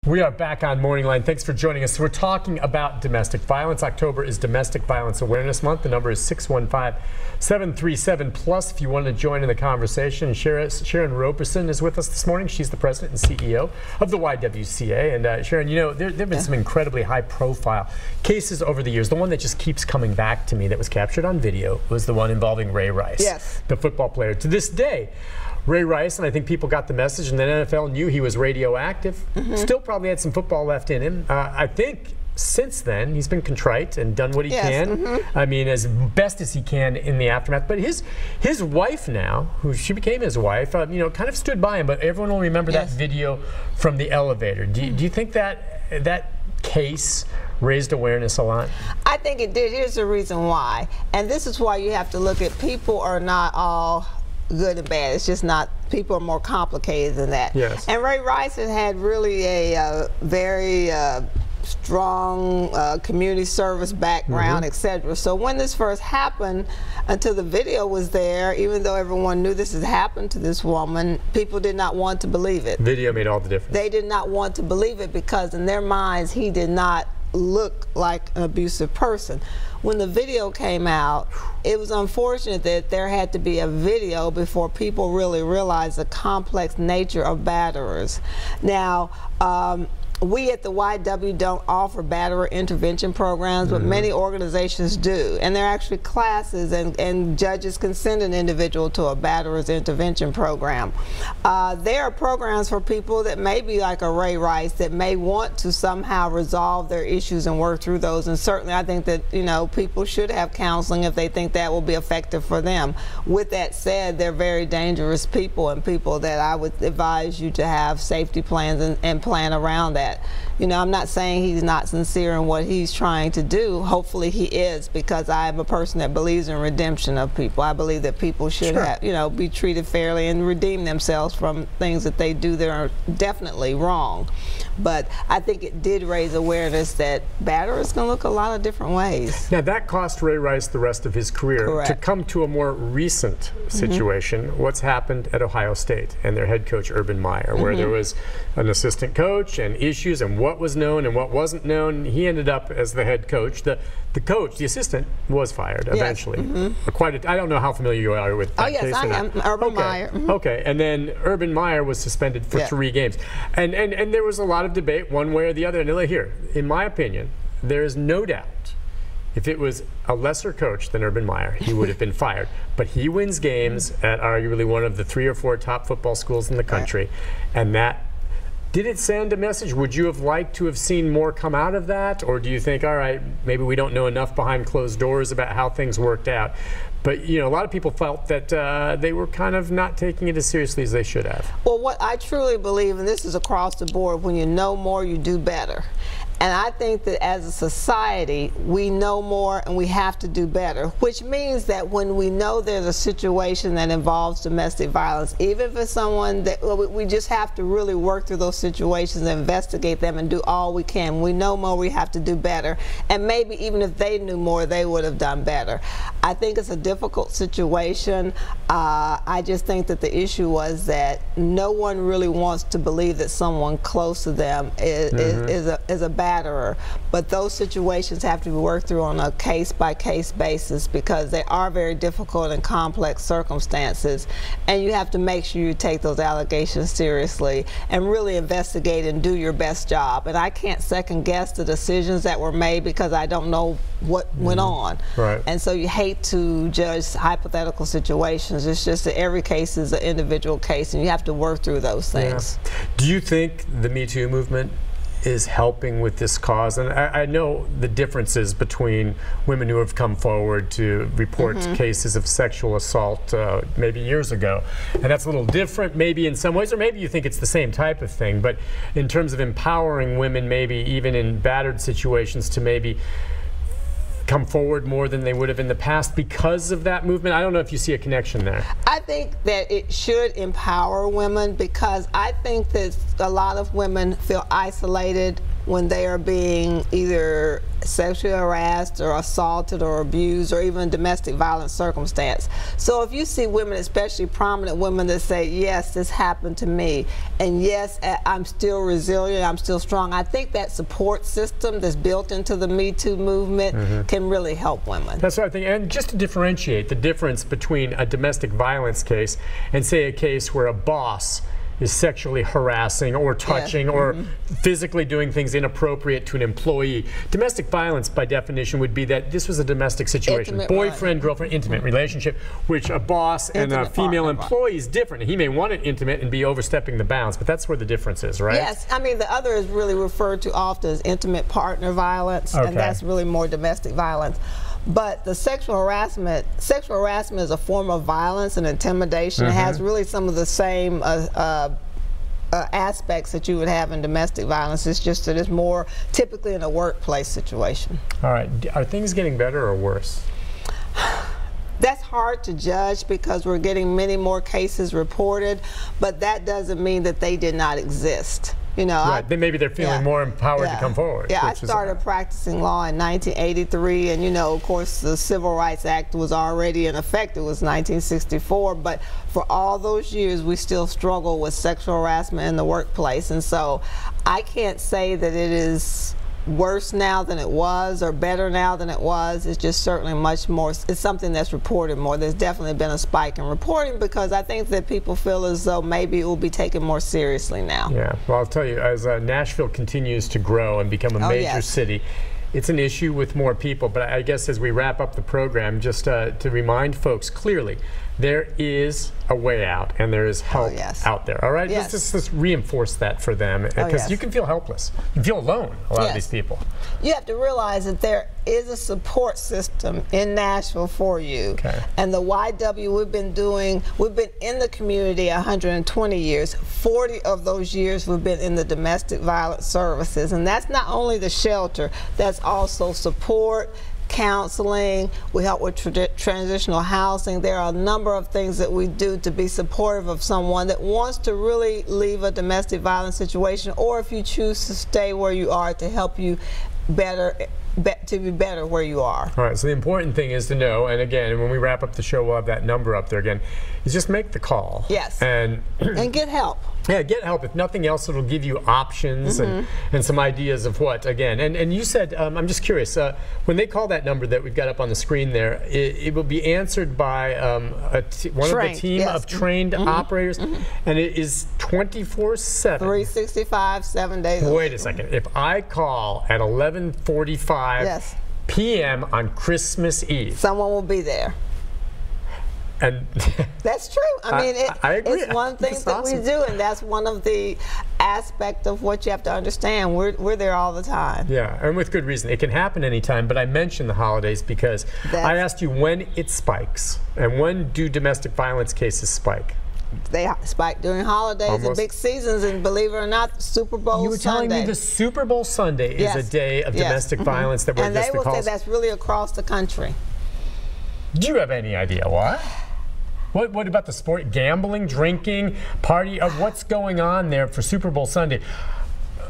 We are back on Morning Line. Thanks for joining us. We're talking about domestic violence. October is Domestic Violence Awareness Month. The number is 615-737-PLUS if you want to join in the conversation. Sharon Roberson is with us this morning. She's the president and CEO of the YWCA. And Sharon, you know, there have been some incredibly high-profile cases over the years. The one that just keeps coming back to me that was captured on video was the one involving Ray Rice, the football player. To this day, Ray Rice, and I think people got the message, and the NFL knew he was radioactive. Still probably had some football left in him. I think since then he's been contrite and done what he can. I mean, as best as he can in the aftermath. But his wife now, who she became his wife, you know, kind of stood by him. But everyone will remember that video from the elevator. Do you think that case raised awareness a lot? I think it did. Here's the reason why, and this is why you have to look at people are not all good and bad. It's just not, people are more complicated than that. Yes. And Ray Rice has had really a very strong community service background, etc. So when this first happened, until the video was there, even though everyone knew this had happened to this woman, people did not want to believe it. Video made all the difference. They did not want to believe it because in their minds he did not look like an abusive person. When the video came out, it was unfortunate that there had to be a video before people really realized the complex nature of batterers. Now, we at the YW don't offer batterer intervention programs, but many organizations do. And there are actually classes, and judges can send an individual to a batterer's intervention program. There are programs for people that may be like a Ray Rice that may want to somehow resolve their issues and work through those. And certainly I think that, you know, people should have counseling if they think that will be effective for them. With that said, they're very dangerous people, and people that I would advise you to have safety plans and plan around that. You know, I'm not saying he's not sincere in what he's trying to do. Hopefully he is, because I am a person that believes in redemption of people. I believe that people should have, you know, be treated fairly and redeem themselves from things that they do that are definitely wrong. But I think it did raise awareness that batterers can look a lot of different ways. Now that cost Ray Rice the rest of his career. Correct. To come to a more recent situation, what's happened at Ohio State and their head coach Urban Meyer, where there was an assistant coach and issues and what was known and what wasn't known. He ended up as the head coach. The coach, the assistant, was fired eventually. I don't know how familiar you are with that case. Oh yes, I am. Urban Meyer. Okay, and then Urban Meyer was suspended for 3 games. And there was a lot of debate one way or the other. And here, in my opinion, there is no doubt if it was a lesser coach than Urban Meyer, he would have been fired. But he wins games at arguably one of the 3 or 4 top football schools in the country. And that, did it send a message? Would you have liked to have seen more come out of that? Or do you think, all right, maybe we don't know enough behind closed doors about how things worked out? But, you know, a lot of people felt that they were kind of not taking it as seriously as they should have. Well, what I truly believe, and this is across the board, when you know more, you do better. And I think that as a society, we know more and we have to do better, which means that when we know there's a situation that involves domestic violence, even if it's someone that, well, we just have to really work through those situations and investigate them and do all we can. We know more, we have to do better. And maybe even if they knew more, they would have done better. I think it's a difficult situation. I just think that the issue was that no one really wants to believe that someone close to them is a batterer. But those situations have to be worked through on a case-by-case basis, because they are very difficult and complex circumstances, and you have to make sure you take those allegations seriously and really investigate and do your best job. And I can't second guess the decisions that were made because I don't know what went on. And so you hate to judge hypothetical situations. It's just that every case is an individual case, and you have to work through those things. Do you think the Me Too movement is helping with this cause? And I know the differences between women who have come forward to report cases of sexual assault maybe years ago, and that's a little different maybe in some ways, or maybe you think it's the same type of thing, but in terms of empowering women, maybe even in battered situations, to maybe come forward more than they would have in the past because of that movement? I don't know if you see a connection there. I think that it should empower women, because I think that a lot of women feel isolated when they are being either sexually harassed or assaulted or abused or even domestic violence circumstance. So if you see women, especially prominent women, that say, yes, this happened to me, and yes, I'm still resilient, I'm still strong, I think that support system that's built into the Me Too movement can really help women. That's what I think. And just to differentiate the difference between a domestic violence case and, say, a case where a boss is sexually harassing or touching or physically doing things inappropriate to an employee. Domestic violence, by definition, would be that this was a domestic situation. Intimate boyfriend, girlfriend, intimate relationship, which a boss and a female employee is different. He may want it intimate and be overstepping the bounds, but that's where the difference is, right? Yes. I mean, the other is really referred to often as intimate partner violence, and that's really more domestic violence. But the sexual harassment is a form of violence and intimidation. It has really some of the same aspects that you would have in domestic violence. It's just that it's more typically in a workplace situation. All right. Are things getting better or worse? That's hard to judge because we're getting many more cases reported, but that doesn't mean that they did not exist. You know, right. Then maybe they're feeling more empowered to come forward. Yeah, I started practicing law in 1983, and you know, of course, the Civil Rights Act was already in effect. It was 1964, but for all those years, we still struggle with sexual harassment in the workplace, and so I can't say that it is worse now than it was or better now than it was. It's just certainly much more, it's something that's reported more. There's definitely been a spike in reporting because I think that people feel as though maybe it will be taken more seriously now. Yeah, well, I'll tell you, as Nashville continues to grow and become a major city, it's an issue with more people. But I guess as we wrap up the program, just to remind folks clearly, there is a way out and there is help out there. All right, let's reinforce that for them because you can feel helpless. You can feel alone, a lot of these people. You have to realize that there is a support system in Nashville for you. And the YW, we've been in the community 120 years. 40 of those years we've been in the domestic violence services. And that's not only the shelter, that's also support, counseling, we help with transitional housing. There are a number of things that we do to be supportive of someone that wants to really leave a domestic violence situation, or if you choose to stay where you are, to help you to be better where you are. All right, so the important thing is to know, and again, when we wrap up the show, we'll have that number up there again, is just make the call. And get help. Yeah, get help. If nothing else, it'll give you options and some ideas of what, again. And you said, I'm just curious, when they call that number that we've got up on the screen there, it will be answered by one of the team of trained operators, and it is 24/7. 365, 7 days a week. Wait a second. If I call at 11:45 p.m. on Christmas Eve, someone will be there. And that's true. I mean, I agree. It's one thing that we do, and that's one of the aspects of what you have to understand. We're there all the time. Yeah, and with good reason. It can happen anytime, but I mentioned the holidays because I asked you when it spikes, and when do domestic violence cases spike? They spike during holidays and big seasons, and believe it or not, Super Bowl Sunday. You were telling me the Super Bowl Sunday is a day of domestic violence that we're just the calls. And they will say that's really across the country. Do you have any idea why? What about the sport? Gambling, drinking, party? What's going on there for Super Bowl Sunday?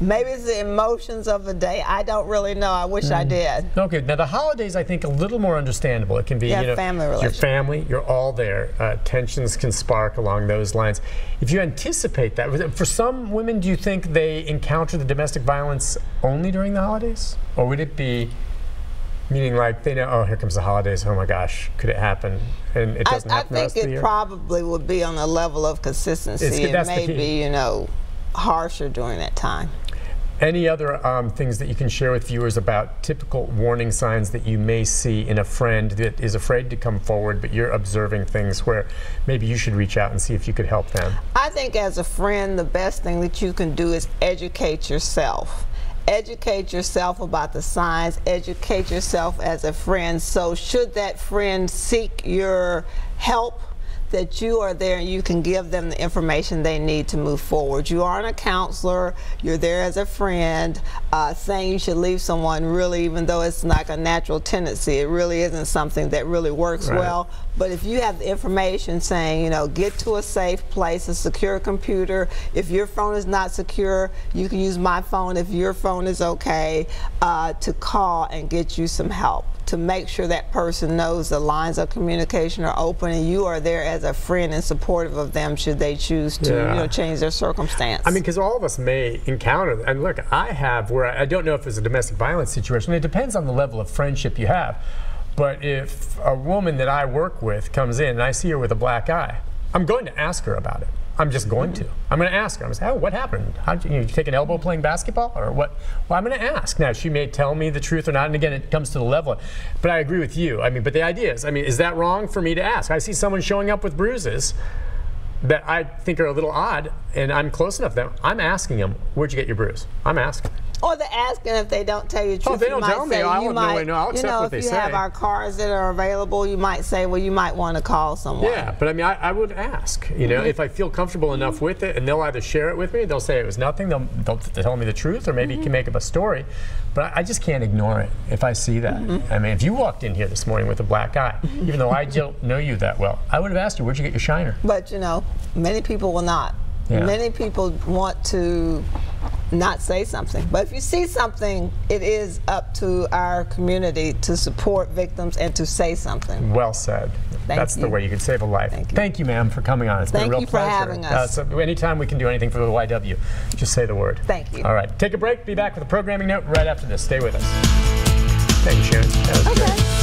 Maybe it's the emotions of the day. I don't really know. I wish I did. Okay, now the holidays, I think, a little more understandable. It can be, you know, family relations. Your family, you're all there. Tensions can spark along those lines. If you anticipate that, for some women, do you think they encounter the domestic violence only during the holidays? Or would it be, meaning like they know, oh, here comes the holidays, oh my gosh, could it happen? And it doesn't happen the rest of the year? I think it probably would be on a level of consistency and maybe, you know, harsher during that time. Any other things that you can share with viewers about typical warning signs that you may see in a friend that is afraid to come forward, but you're observing things where maybe you should reach out and see if you could help them? I think as a friend, the best thing that you can do is educate yourself. Educate yourself about the signs, educate yourself as a friend. So should that friend seek your help, that you are there and you can give them the information they need to move forward. You aren't a counselor, you're there as a friend. Saying you should leave someone, really, even though it's like a natural tendency, it really isn't something that really works well. But if you have the information saying, you know, get to a safe place, a secure computer. If your phone is not secure, you can use my phone if your phone is okay, to call and get you some help, to make sure that person knows the lines of communication are open and you are there as a friend and supportive of them should they choose to you know, change their circumstance. I mean, because all of us may encounter, and look, I have, where I don't know if it's a domestic violence situation, it depends on the level of friendship you have. But if a woman that I work with comes in and I see her with a black eye, I'm going to ask her about it. I'm just going to. I'm going to ask her. I'm going to say, oh, what happened? How did you take an elbow playing basketball? Or what? Well, I'm going to ask. Now, she may tell me the truth or not, and again, it comes to the level. But I agree with you. I mean, but the idea is, I mean, is that wrong for me to ask? I see someone showing up with bruises that I think are a little odd, and I'm close enough to them. I'm asking them, where'd you get your bruise? I'm asking. Or they're asking if they don't tell you the truth. Oh, if they don't tell me, I won't know. I'll accept what they say. If you have our cars that are available, you might say, well, you might want to call someone. Yeah, but I mean, I would ask, you know, if I feel comfortable enough with it, and they'll either share it with me, they'll say it was nothing, they'll tell me the truth, or maybe you can make up a story. But I just can't ignore it if I see that. I mean, if you walked in here this morning with a black eye, even though I don't know you that well, I would have asked you, where'd you get your shiner? But, you know, many people will not. Yeah. Many people want to not say something. But if you see something, it is up to our community to support victims and to say something. Well said. That's the way you can save a life. Thank you, ma'am, for coming on. It's been a real pleasure. Thank you for having us. So anytime we can do anything for the YW, just say the word. Thank you. All right. Take a break. Be back with a programming note right after this. Stay with us. Thank you, Sharon. That was great.